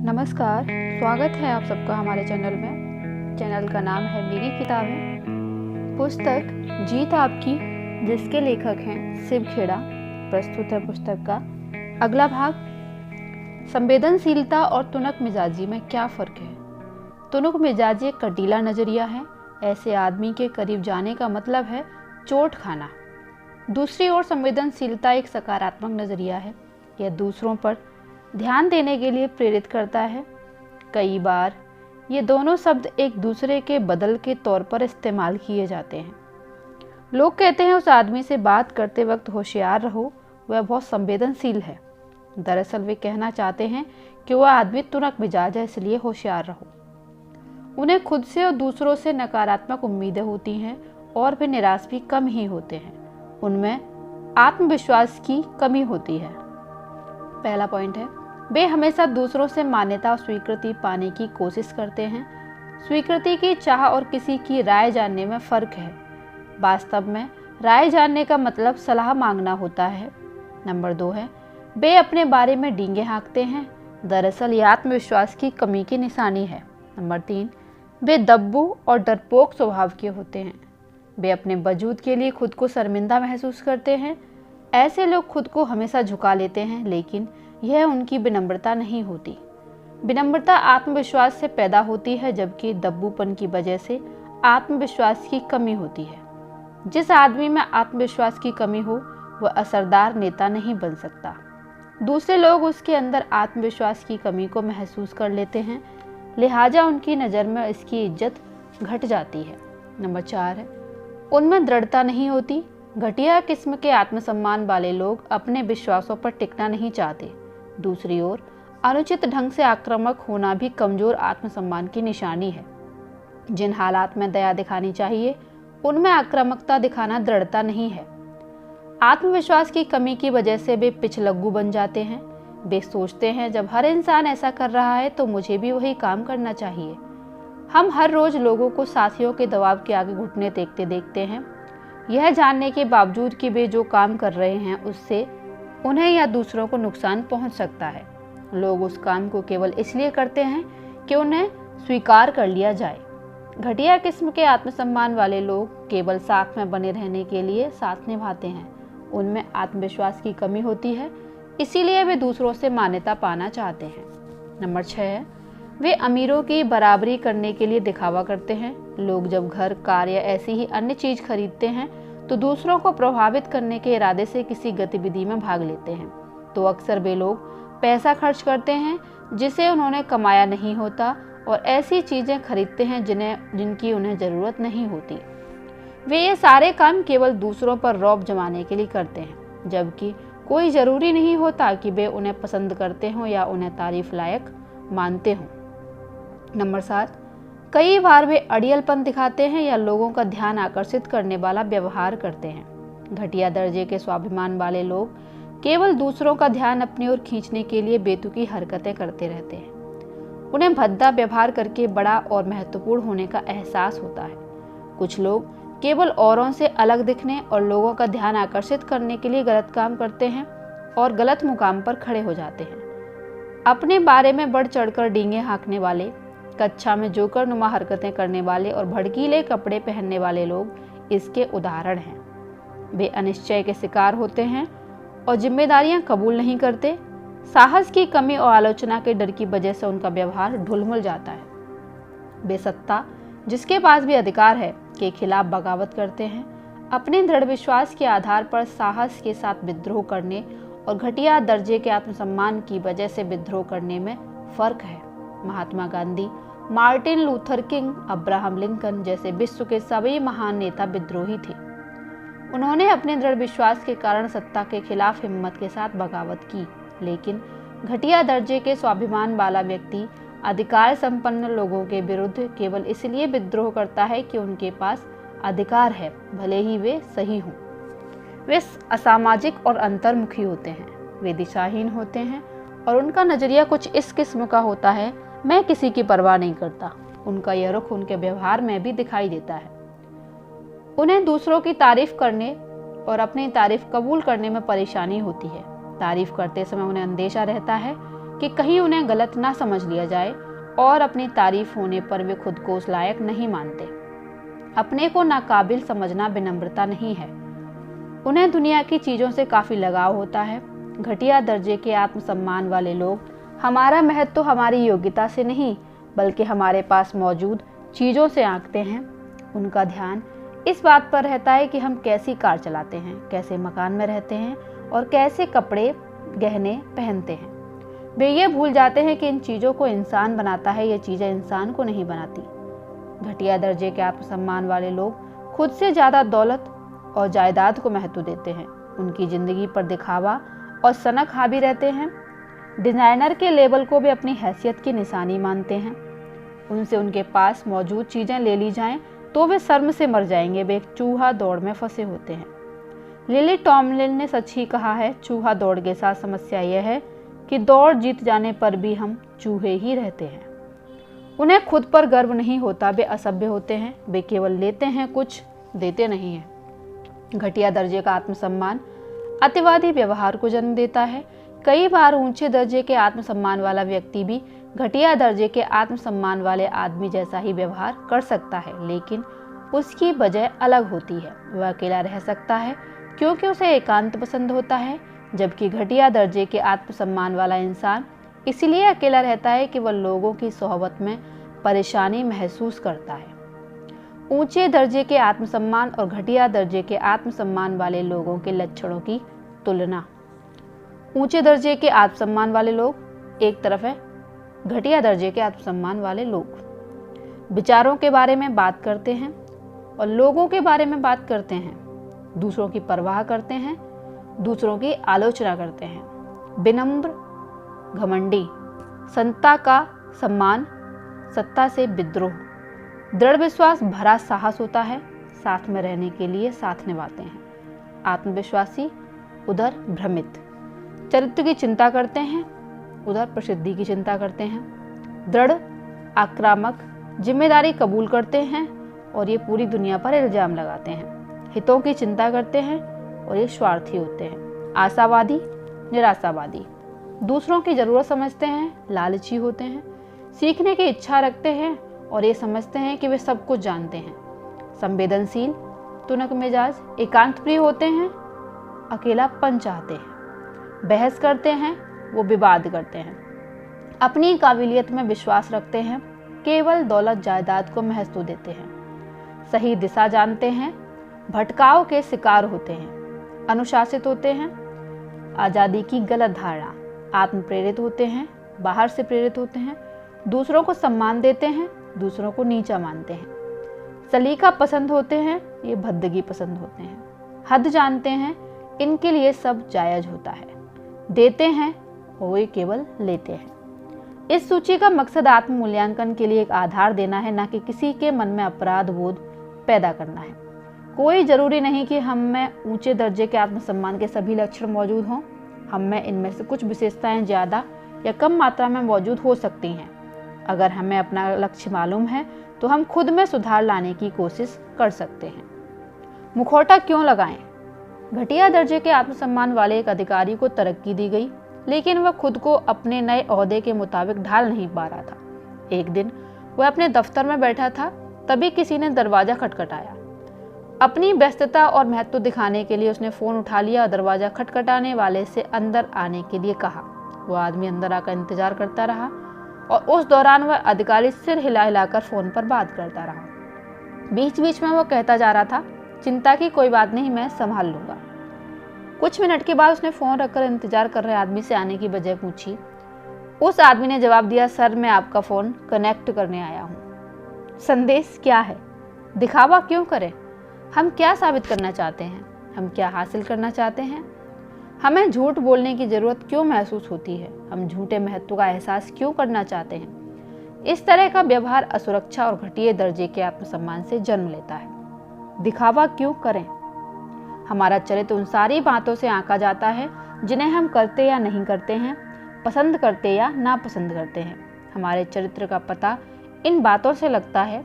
नमस्कार, स्वागत है आप सबका हमारे चैनल में। चैनल का नाम है मेरी किताबें। पुस्तक जीत आपकी, जिसके लेखक हैं शिव खेड़ा। प्रस्तुत है पुस्तक का अगला भाग। संवेदनशीलता और तुनक मिजाजी में क्या फ़र्क है? तुनक मिजाजी एक कटीला नज़रिया है। ऐसे आदमी के करीब जाने का मतलब है चोट खाना। दूसरी ओर संवेदनशीलता एक सकारात्मक नज़रिया है। यह दूसरों पर ध्यान देने के लिए प्रेरित करता है। कई बार ये दोनों शब्द एक दूसरे के बदल के तौर पर इस्तेमाल किए जाते हैं। लोग कहते हैं उस आदमी से बात करते वक्त होशियार रहो, वह बहुत संवेदनशील है। दरअसल वे कहना चाहते हैं कि वह आदमी तुनक मिजाज है, इसलिए होशियार रहो। उन्हें खुद से और दूसरों से नकारात्मक उम्मीदें होती हैं और वे निराश भी कम ही होते हैं। उनमें आत्मविश्वास की कमी होती है। पहला पॉइंट है, वे हमेशा दूसरों से मान्यता और स्वीकृति पाने की कोशिश करते हैं। स्वीकृति की चाह और किसी की राय जानने में फ़र्क है। वास्तव में राय जानने का मतलब सलाह मांगना होता है। नंबर 2 है, वे अपने बारे में डींगे हाँकते हैं। दरअसल ये आत्मविश्वास की कमी की निशानी है। नंबर 3, वे दब्बू और डरपोक स्वभाव के होते हैं। वे अपने वजूद के लिए खुद को शर्मिंदा महसूस करते हैं। ऐसे लोग खुद को हमेशा झुका लेते हैं, लेकिन यह उनकी विनम्रता नहीं होती। विनम्रता आत्मविश्वास से पैदा होती है, जबकि दब्बूपन की वजह से आत्मविश्वास की कमी होती है। जिस आदमी में आत्मविश्वास की कमी हो, वह असरदार नेता नहीं बन सकता। दूसरे लोग उसके अंदर आत्मविश्वास की कमी को महसूस कर लेते हैं, लिहाजा उनकी नज़र में इसकी इज्जत घट जाती है। नंबर 4 है, उनमें दृढ़ता नहीं होती। घटिया किस्म के आत्मसम्मान वाले लोग अपने विश्वासों पर टिकना नहीं चाहते। दूसरी ओर अनुचित ढंग से आक्रामक होना भी कमजोर आत्मसम्मान की निशानी है। जिन हालात में दया दिखानी चाहिए, उनमें आक्रामकता दिखाना दृढ़ता नहीं है। आत्मविश्वास की कमी की वजह से वे पिछलग्गू बन जाते हैं। वे सोचते हैं जब हर इंसान ऐसा कर रहा है तो मुझे भी वही काम करना चाहिए। हम हर रोज लोगों को साथियों के दबाव के आगे घुटने टेकते देखते हैं, यह जानने के बावजूद कि वे जो काम कर रहे हैं उससे उन्हें या दूसरों को नुकसान पहुंच सकता है। लोग उस काम को केवल इसलिए करते हैं कि उन्हें स्वीकार कर लिया जाए। घटिया किस्म के आत्मसम्मान वाले लोग केवल साथ में बने रहने के लिए साथ निभाते हैं। उनमें आत्मविश्वास की कमी होती है, इसीलिए वे दूसरों से मान्यता पाना चाहते हैं। नंबर 6 है, वे अमीरों की बराबरी करने के लिए दिखावा करते हैं। लोग जब घर, कार या ऐसी ही अन्य चीज खरीदते हैं तो दूसरों को प्रभावित करने के इरादे से किसी गतिविधि में भाग लेते हैं, तो अक्सर वे लोग पैसा खर्च करते हैं जिसे उन्होंने कमाया नहीं होता और ऐसी चीजें खरीदते हैं जिनकी उन्हें जरूरत नहीं होती। वे ये सारे काम केवल दूसरों पर रौब जमाने के लिए करते हैं, जबकि कोई जरूरी नहीं होता कि वे उन्हें पसंद करते हों या उन्हें तारीफ लायक मानते हों। नंबर 7, कई बार वे अड़ियलपन दिखाते हैं या लोगों का ध्यान आकर्षित करने वाला व्यवहार करते हैं। घटिया दर्जे के स्वाभिमान वाले लोग केवल दूसरों का ध्यान अपनी ओर खींचने के लिए बेतुकी हरकतें करते रहते हैं। उन्हें भद्दा व्यवहार करके बड़ा और महत्वपूर्ण होने का एहसास होता है। कुछ लोग केवल औरों से अलग दिखने और लोगों का ध्यान आकर्षित करने के लिए गलत काम करते हैं और गलत मुकाम पर खड़े हो जाते हैं। अपने बारे में बढ़ चढ़कर डींगे हाँकने वाले, कक्षा में जोकर नुमा हरकतें करने वाले और भड़कीले कपड़े पहनने वाले लोग इसके उदाहरण हैं। वे अनिश्चय के शिकार होते हैं और जिम्मेदारियां कबूल नहीं करते। साहस की कमी और आलोचना के डर की वजह से उनका व्यवहार ढुलमुल जाता है। वे सत्ता, जिसके पास भी अधिकार है, के खिलाफ बगावत करते हैं। अपने दृढ़ विश्वास के आधार पर साहस के साथ विद्रोह करने और घटिया दर्जे के आत्मसम्मान की वजह से विद्रोह करने में फर्क है। Mahatma Gandhi, Martin Luther King, Abraham Lincoln जैसे विश्व के सभी महान नेता विद्रोही थे। उन्होंने अपने दृढ़ विश्वास के कारण सत्ता के खिलाफ हिम्मत के साथ बगावत की, लेकिन घटिया दर्जे के स्वाभिमान वाला व्यक्ति अधिकार संपन्न लोगों के विरुद्ध केवल इसलिए विद्रोह करता है कि उनके पास अधिकार है, भले ही वे सही हों। वे असामाजिक और अंतर्मुखी होते हैं। वे दिशाहीन होते हैं और उनका नजरिया कुछ इस किस्म का होता है, मैं किसी की परवाह नहीं करता। उनका यह रुख उनके व्यवहार में भी दिखाई देता है। उन्हें दूसरों की तारीफ करने और अपनी तारीफ कबूल करने में परेशानी होती है। तारीफ करते समय उन्हें अंदेशा रहता है कि कहीं उन्हें गलत ना समझ लिया जाए, और अपनी तारीफ होने पर वे खुद को उस लायक नहीं मानते। अपने को नाकाबिल समझना विनम्रता नहीं है। उन्हें दुनिया की चीज़ों से काफ़ी लगाव होता है। घटिया दर्जे के आत्मसम्मान वाले लोग हमारा महत्व तो हमारी योग्यता से नहीं, बल्कि हमारे पास मौजूद चीज़ों से आंकते हैं। उनका ध्यान इस बात पर रहता है कि हम कैसी कार चलाते हैं, कैसे मकान में रहते हैं और कैसे कपड़े गहने पहनते हैं। वे ये भूल जाते हैं कि इन चीज़ों को इंसान बनाता है, ये चीज़ें इंसान को नहीं बनाती। घटिया दर्जे के आत्मसम्मान वाले लोग खुद से ज़्यादा दौलत और जायदाद को महत्व देते हैं। उनकी ज़िंदगी पर दिखावा और सनक हावी रहते हैं। डिज़ाइनर के लेबल को भी अपनी हैसियत की निशानी मानते हैं। उनसे उनके पास मौजूद चीज़ें ले ली जाएं तो वे शर्म से मर जाएंगे। वे एक चूहा दौड़ में फंसे होते हैं। लिली टॉमलिन ने सच ही कहा है, चूहा दौड़ के साथ समस्या यह है कि दौड़ जीत जाने पर भी हम चूहे ही रहते हैं। उन्हें खुद पर गर्व नहीं होता, वे असभ्य होते हैं। वे केवल लेते हैं, कुछ देते नहीं हैं। घटिया दर्जे का आत्मसम्मान अतिवादी व्यवहार को जन्म देता है। कई बार ऊंचे दर्जे के आत्मसम्मान वाला व्यक्ति भी घटिया दर्जे के आत्मसम्मान वाले आदमी जैसा ही व्यवहार कर सकता है, लेकिन उसकी वजह अलग होती है। वह अकेला रह सकता है क्योंकि उसे एकांत पसंद होता है, जबकि घटिया दर्जे के आत्मसम्मान वाला इंसान इसलिए अकेला रहता है कि वह लोगों की सोहबत में परेशानी महसूस करता है। ऊंचे दर्जे के आत्मसम्मान और घटिया दर्जे के आत्मसम्मान वाले लोगों के लक्षणों की तुलना। ऊंचे दर्जे के आत्मसम्मान वाले लोग एक तरफ है, घटिया दर्जे के आत्मसम्मान वाले लोग विचारों के बारे में बात करते हैं और लोगों के बारे में बात करते हैं, दूसरों की परवाह करते हैं, दूसरों की आलोचना करते हैं। विनम्र, घमंडी, संता का सम्मान, सत्ता से विद्रोह, दृढ़ विश्वास भरा साहस होता है, साथ में रहने के लिए साथ निभाते हैं। आत्मविश्वासी, उधर भ्रमित, चरित्र की चिंता करते हैं, उधर प्रसिद्धि की चिंता करते हैं। दृढ़, आक्रामक, जिम्मेदारी कबूल करते हैं और ये पूरी दुनिया पर इल्जाम लगाते हैं। हितों की चिंता करते हैं और ये स्वार्थी होते हैं। आशावादी, निराशावादी, दूसरों की जरूरत समझते हैं, लालची होते हैं। सीखने की इच्छा रखते हैं और ये समझते हैं कि वे सब कुछ जानते हैं। संवेदनशील, तुनक मिजाज, एकांत प्रिय होते हैं, अकेलापन चाहते हैं। बहस करते हैं, वो विवाद करते हैं। अपनी काबिलियत में विश्वास रखते हैं, केवल दौलत जायदाद को महत्व देते हैं। सही दिशा जानते हैं, भटकाव के शिकार होते हैं। अनुशासित होते हैं, आज़ादी की गलत धारणा। आत्म प्रेरित होते हैं, बाहर से प्रेरित होते हैं। दूसरों को सम्मान देते हैं, दूसरों को नीचा मानते हैं। सलीका पसंद होते हैं, ये भद्दगी पसंद होते हैं। हद जानते हैं, इनके लिए सब जायज होता है। देते हैं और वे केवल लेते हैं। इस सूची का मकसद आत्म मूल्यांकन के लिए एक आधार देना है, न कि किसी के मन में अपराध बोध पैदा करना है। कोई जरूरी नहीं कि हम में ऊंचे दर्जे के आत्मसम्मान के सभी लक्षण मौजूद हों। हम में इनमें से कुछ विशेषताएं ज़्यादा या कम मात्रा में मौजूद हो सकती हैं। अगर हमें अपना लक्ष्य मालूम है तो हम खुद में सुधार लाने की कोशिश कर सकते हैं। मुखौटा क्यों लगाएं? घटिया दर्जे के आत्मसम्मान वाले एक अधिकारी को तरक्की दी गई, लेकिन वह खुद को अपने नए ओहदे के मुताबिक ढाल नहीं पा रहा था। एक दिन वह अपने दफ्तर में बैठा था, तभी किसी ने दरवाजा खटखटाया। अपनी व्यस्तता और महत्व दिखाने के लिए उसने फ़ोन उठा लिया और दरवाजा खटखटाने वाले से अंदर आने के लिए कहा। वह आदमी अंदर आकर इंतजार करता रहा और उस दौरान वह अधिकारी सिर हिला हिलाकर फ़ोन पर बात करता रहा। बीच बीच में वह कहता जा रहा था, चिंता की कोई बात नहीं, मैं संभाल लूँगा। कुछ मिनट के बाद उसने फ़ोन रखकर इंतजार कर रहे आदमी से आने की वजह पूछी। उस आदमी ने जवाब दिया, सर मैं आपका फ़ोन कनेक्ट करने आया हूँ। संदेश क्या है? दिखावा क्यों करें? हम क्या साबित करना चाहते हैं? हम क्या हासिल करना चाहते हैं? हमें झूठ बोलने की ज़रूरत क्यों महसूस होती है? हम झूठे महत्व का एहसास क्यों करना चाहते हैं? इस तरह का व्यवहार असुरक्षा और घटिया दर्जे के आत्मसम्मान से जन्म लेता है। दिखावा क्यों करें? हमारा चरित्र उन सारी बातों से आंका जाता है जिन्हें हम करते या नहीं करते हैं, पसंद करते या नापसंद करते हैं। हमारे चरित्र का पता इन बातों से लगता है।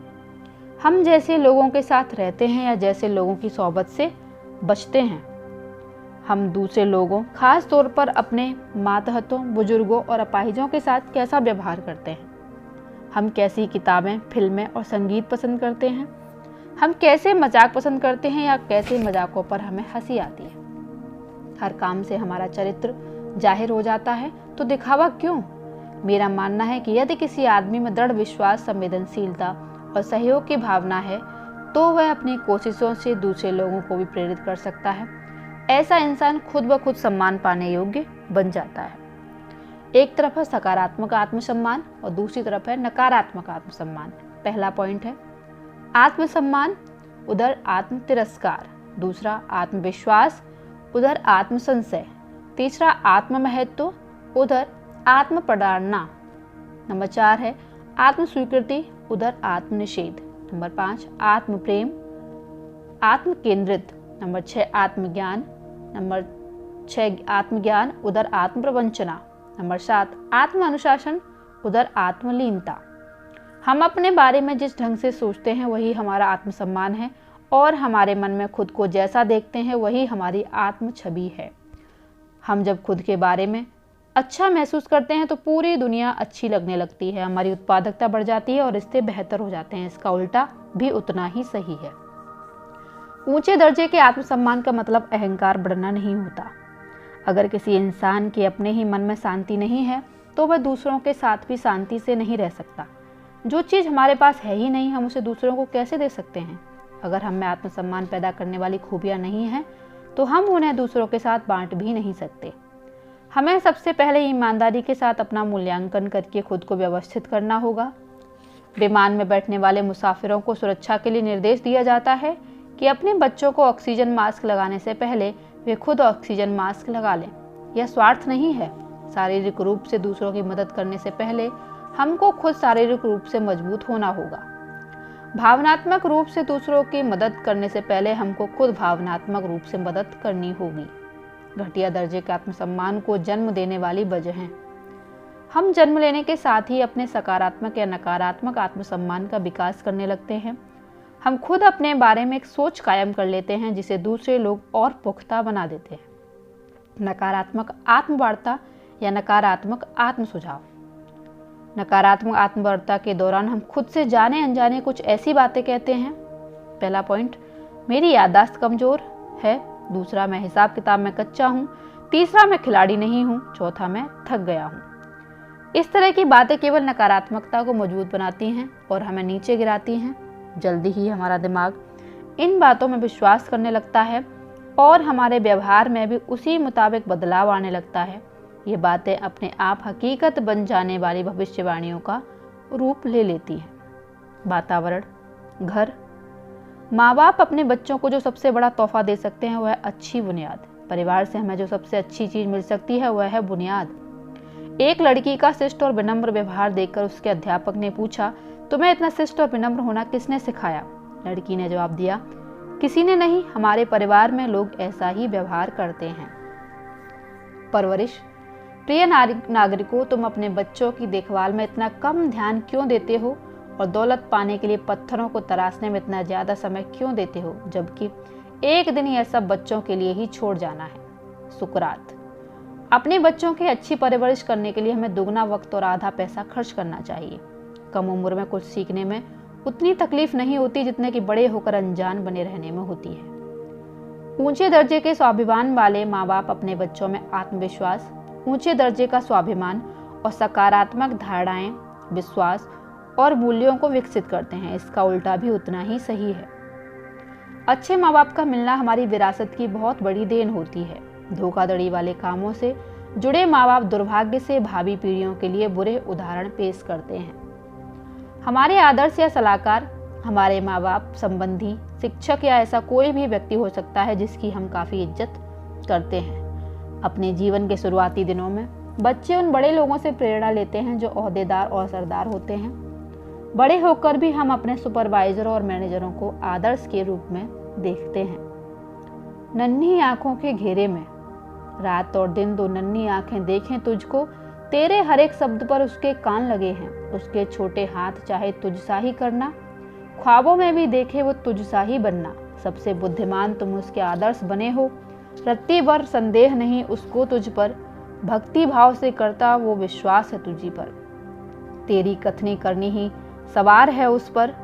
हम जैसे लोगों के साथ रहते हैं या जैसे लोगों की सोहबत से बचते हैं। हम दूसरे लोगों, खास तौर पर अपने मातहतों, बुजुर्गों और अपाहिजों के साथ कैसा व्यवहार करते हैं। हम कैसी किताबें, फिल्में और संगीत पसंद करते हैं। हम कैसे मजाक पसंद करते हैं या कैसे मजाकों पर हमें हंसी आती है। हर काम से हमारा चरित्र जाहिर हो जाता है, तो दिखावा क्यों? मेरा मानना है कि यदि किसी आदमी में दृढ़ विश्वास, संवेदनशीलता और सहयोग की भावना है तो वह अपनी कोशिशों से दूसरे लोगों को भी प्रेरित कर सकता है। ऐसा इंसान खुद ब खुद सम्मान पाने योग्य बन जाता है। एक तरफ है सकारात्मक आत्मसम्मान और दूसरी तरफ है नकारात्मक आत्मसम्मान। पहला पॉइंट है आत्मसम्मान, उधर आत्म तिरस्कार। दूसरा आत्मविश्वास, उधर आत्मसंशय। तीसरा आत्ममहत्व, उधर आत्म प्रताड़ना। नंबर 4 है आत्म स्वीकृति, उधर आत्मनिषेध। नंबर 5 आत्म प्रेम, आत्म केंद्रित। नंबर 6 आत्मज्ञान। नंबर 6 आत्मज्ञान, उधर आत्म प्रवंचना। नंबर 7 आत्म अनुशासन, उधर आत्मलीनता। हम अपने बारे में जिस ढंग से सोचते हैं वही हमारा आत्मसम्मान है और हमारे मन में खुद को जैसा देखते हैं वही हमारी आत्म छवि है। हम जब खुद के बारे में अच्छा महसूस करते हैं तो पूरी दुनिया अच्छी लगने लगती है, हमारी उत्पादकता बढ़ जाती है और रिश्ते बेहतर हो जाते हैं। इसका उल्टा भी उतना ही सही है। ऊंचे दर्जे के आत्मसम्मान का मतलब अहंकार बढ़ना नहीं होता। अगर किसी इंसान के अपने ही मन में शांति नहीं है तो वह दूसरों के साथ भी शांति से नहीं रह सकता। जो चीज़ हमारे पास है ही नहीं, हम उसे दूसरों को कैसे दे सकते हैं? अगर हम में आत्मसम्मान पैदा करने वाली खूबियाँ नहीं हैं तो हम उन्हें दूसरों के साथ बांट भी नहीं सकते। हमें सबसे पहले ईमानदारी के साथ अपना मूल्यांकन करके खुद को व्यवस्थित करना होगा। विमान में बैठने वाले मुसाफिरों को सुरक्षा के लिए निर्देश दिया जाता है कि अपने बच्चों को ऑक्सीजन मास्क लगाने से पहले वे खुद ऑक्सीजन मास्क लगा लें। यह स्वार्थ नहीं है। शारीरिक रूप से दूसरों की मदद करने से पहले हमको खुद शारीरिक रूप से मजबूत होना होगा। भावनात्मक रूप से दूसरों की मदद करने से पहले हमको खुद भावनात्मक रूप से मदद करनी होगी। घटिया दर्जे के आत्मसम्मान को जन्म देने वाली वजहें। हम जन्म लेने के साथ ही अपने सकारात्मक या नकारात्मक आत्मसम्मान का विकास करने लगते हैं। हम खुद अपने बारे में एक सोच कायम कर लेते हैं जिसे दूसरे लोग और पुख्ता बना देते हैं। नकारात्मक आत्मवार्ता या नकारात्मक आत्म सुझाव। नकारात्मक आत्मवार्ता के दौरान हम खुद से जाने अनजाने कुछ ऐसी बातें कहते हैं। पहला पॉइंट, मेरी याददाश्त कमजोर है। दूसरा, मैं हिसाब किताब में कच्चा हूँ। तीसरा, मैं खिलाड़ी नहीं हूँ। चौथा, मैं थक गया हूँ। इस तरह की बातें केवल नकारात्मकता को मजबूत बनाती हैं और हमें नीचे गिराती हैं। जल्दी ही हमारा दिमाग इन बातों में विश्वास करने लगता है और हमारे व्यवहार में भी उसी मुताबिक बदलाव आने लगता है। ये बातें अपने आप हकीकत बन जाने वाली भविष्यवाणियों का रूप ले लेती हैं। वातावरण, घर। माँ बाप अपने बच्चों को जो सबसे बड़ा तोहफा दे सकते हैं वह है अच्छी बुनियाद। परिवार से हमें जो सबसे अच्छी चीज मिल सकती है वह है बुनियाद। एक लड़की का शिष्ट और विनम्र व्यवहार देखकर उसके अध्यापक ने पूछा, तुम्हें इतना शिष्ट और विनम्र होना किसने सिखाया? लड़की ने जवाब दिया, किसी ने नहीं, हमारे परिवार में लोग ऐसा ही व्यवहार करते हैं। परवरिश। प्रिय नागरिकों, तुम अपने बच्चों की देखभाल में इतना कम ध्यान क्यों देते हो और दौलत पाने के लिए पत्थरों को तराशने में इतना ज्यादा समय क्यों देते हो, जबकि एक दिन यह सब बच्चों के लिए ही छोड़ जाना है। सुकरात। अपने बच्चों की अच्छी परवरिश करने के लिए हमें दुगना वक्त और आधा पैसा खर्च करना चाहिए। कम उम्र में कुछ सीखने में उतनी तकलीफ नहीं होती जितने कि बड़े होकर अनजान बने रहने में होती है। ऊंचे दर्जे के स्वाभिमान वाले माँ बाप अपने बच्चों में आत्मविश्वास, ऊंचे दर्जे का स्वाभिमान और सकारात्मक धारणाएं, विश्वास और मूल्यों को विकसित करते हैं। इसका उल्टा भी उतना ही सही है। अच्छे माँ बाप का मिलना हमारी विरासत की बहुत बड़ी देन होती है। धोखाधड़ी वाले कामों से जुड़े माँ बाप दुर्भाग्य से भावी पीढ़ियों के लिए बुरे उदाहरण पेश करते हैं। हमारे आदर्श या सलाहकार हमारे माँ बाप, संबंधी, शिक्षक या ऐसा कोई भी व्यक्ति हो सकता है जिसकी हम काफ़ी इज्जत करते हैं। अपने जीवन के शुरुआती दिनों में बच्चे उन बड़े लोगों से प्रेरणा लेते हैं जो ओहदेदार और सरदार होते हैं। बड़े होकर भी हम अपने सुपरवाइजरों और मैनेजरों को आदर्श के रूप में देखते हैं। नन्ही आंखों के घेरे में। रात और दिन दो नन्ही आंखें देखें तुझको, तेरे हर एक शब्द पर उसके कान लगे हैं। उसके छोटे हाथ चाहे तुझसा ही करना, ख्वाबों में भी देखे वो तुझसा ही बनना। सबसे बुद्धिमान तुम उसके आदर्श बने हो, रत्ती भर संदेह नहीं उसको तुझ पर, भक्ति भाव से करता वो विश्वास है तुझी पर। तेरी कथनी करनी ही सवार है उस पर,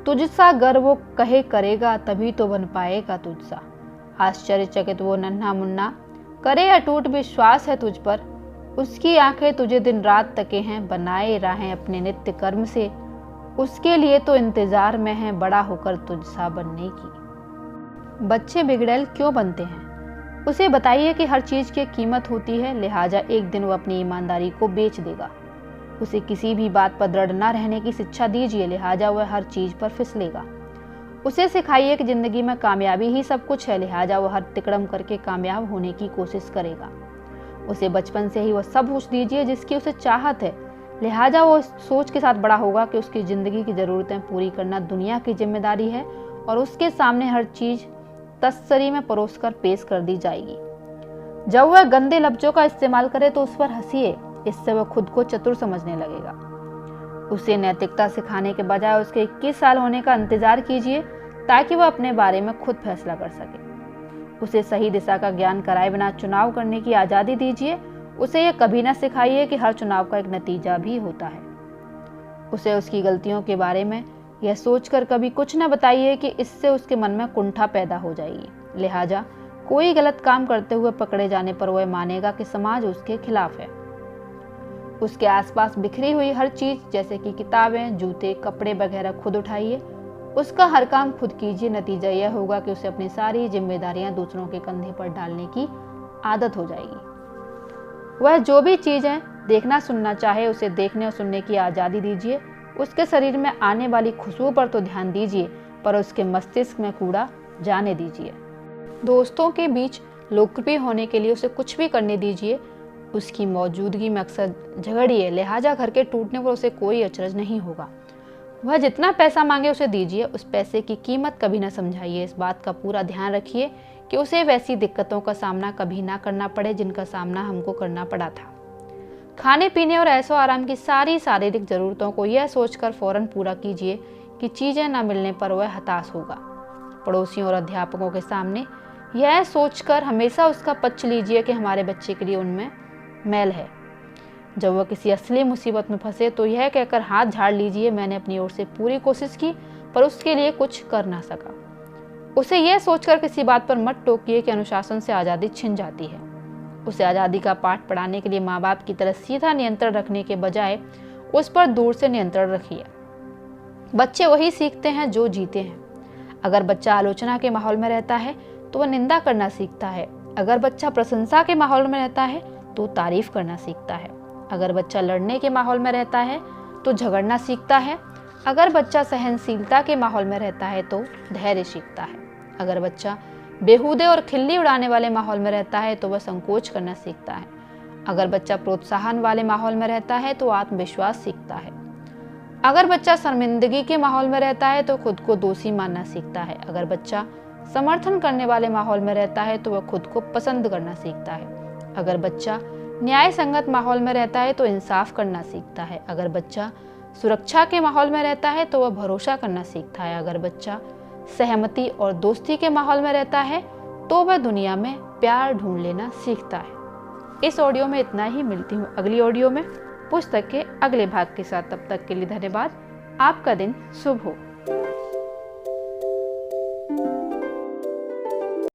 तुझसा गर वो कहे करेगा तभी तो बन पाएगा तुझसा। आश्चर्यचकित वो नन्हा मुन्ना, करे अटूट विश्वास है तुझ पर। उसकी आंखें तुझे दिन रात तके हैं, बनाए राहें अपने नित्य कर्म से। उसके लिए तो इंतजार में है बड़ा होकर तुझसा बनने की। बच्चे बिगड़ैल क्यों बनते हैं? उसे बताइए कि हर चीज की कीमत होती है, लिहाजा एक दिन वो अपनी ईमानदारी को बेच देगा। उसे किसी भी बात पर दृढ़ न रहने की शिक्षा दीजिए, लिहाजा वह हर चीज पर फिसलेगा। उसे सिखाइए कि जिंदगी में कामयाबी ही सब कुछ है, लिहाजा वह हर तिकड़म करके कामयाब होने की कोशिश करेगा। उसे बचपन से ही वह सब कुछ दीजिए जिसकी उसे चाहत है, लिहाजा वो सोच के साथ बड़ा होगा कि उसकी जिंदगी की जरूरतें पूरी करना दुनिया की जिम्मेदारी है और उसके सामने हर चीज तसल्ली में परोसकर पेश कर दी जाएगी। जब वह गंदे लफ्जों का इस्तेमाल करे तो उस पर हंसिए, इससे वह खुद को चतुर समझने लगेगा। उसे नैतिकता सिखाने के बजाय उसके 21 साल होने का इंतजार कीजिए ताकि वह अपने बारे में खुद फैसला कर सके। उसे सही दिशा का ज्ञान कराए बिना चुनाव करने की आज़ादी दीजिए। उसे यह कभी न सिखाइए कि हर चुनाव का एक नतीजा भी होता है। उसे उसकी गलतियों के बारे में यह सोचकर कभी कुछ न बताइए कि इससे उसके मन में कुंठा पैदा हो जाएगी। लिहाजा कोई गलत काम करते हुए पकड़े जाने पर वह मानेगा कि समाज उसके खिलाफ है। उसके आसपास बिखरी हुई हर चीज जैसे कि किताबें, जूते, कपड़े वगैरह खुद उठाइए। उसका हर काम खुद कीजिए। नतीजा यह होगा कि उसे अपनी सारी जिम्मेदारियां दूसरों के कंधे पर डालने की आदत हो जाएगी। वह जो भी चीजें देखना सुनना चाहे उसे देखने और सुनने की आज़ादी दीजिए। उसके शरीर में आने वाली खुशबू पर तो ध्यान दीजिए, पर उसके मस्तिष्क में कूड़ा जाने दीजिए। दोस्तों के बीच लोकप्रिय होने के लिए उसे कुछ भी करने दीजिए। उसकी मौजूदगी में अक्सर झगड़िए, लिहाजा घर के टूटने पर उसे कोई अचरज नहीं होगा। वह जितना पैसा मांगे उसे दीजिए। उस पैसे की कीमत कभी न समझाइए। इस बात का पूरा ध्यान रखिए कि उसे वैसी दिक्कतों का सामना कभी ना करना पड़े जिनका सामना हमको करना पड़ा था। खाने पीने और ऐशो आराम की सारी शारीरिक जरूरतों को यह सोचकर फौरन पूरा कीजिए कि चीजें न मिलने पर वह हताश होगा। पड़ोसियों और अध्यापकों के सामने यह सोचकर हमेशा उसका पक्ष लीजिए कि हमारे बच्चे के लिए उनमें मैल है। जब वह किसी असली मुसीबत में फंसे तो यह कहकर हाथ झाड़ लीजिए, मैंने अपनी ओर से पूरी कोशिश की पर उसके लिए कुछ कर ना सका। उसे यह सोचकर किसी बात पर मत टोकिए कि अनुशासन से आज़ादी छिन जाती है। उसे आज़ादी का पाठ पढ़ाने के लिए माँ बाप की तरह सीधा नियंत्रण रखने के बजाय उस पर दूर से नियंत्रण रखिए। बच्चे वही सीखते हैं जो जीते हैं। अगर बच्चा आलोचना के माहौल में रहता है तो वह निंदा करना सीखता है। अगर बच्चा प्रशंसा के माहौल में रहता है तो तारीफ करना सीखता है। अगर बच्चा लड़ने के माहौल में रहता है तो झगड़ना सीखता है। अगर बच्चा सहनशीलता के माहौल में रहता है तो धैर्य सीखता है। अगर बच्चा बेहूदे और खिल्ली उड़ाने वाले माहौल में रहता है तो वह संकोच करना सीखता है। अगर बच्चा प्रोत्साहन वाले माहौल में रहता है तो आत्मविश्वास सीखता है। अगर बच्चा शर्मिंदगी के माहौल में रहता है तो खुद को दोषी मानना सीखता है। अगर बच्चा समर्थन करने वाले माहौल में रहता है तो वह खुद को पसंद करना सीखता है। अगर बच्चा न्याय संगत माहौल में रहता है तो इंसाफ करना सीखता है। अगर बच्चा सुरक्षा के माहौल में रहता है तो वह भरोसा करना सीखता है। अगर बच्चा सहमति और दोस्ती के माहौल में रहता है तो वह दुनिया में प्यार ढूंढ लेना सीखता है। इस ऑडियो में इतना ही। मिलती हूँ अगली ऑडियो में पुस्तक के अगले भाग के साथ। तब तक के लिए धन्यवाद। आपका दिन शुभ हो।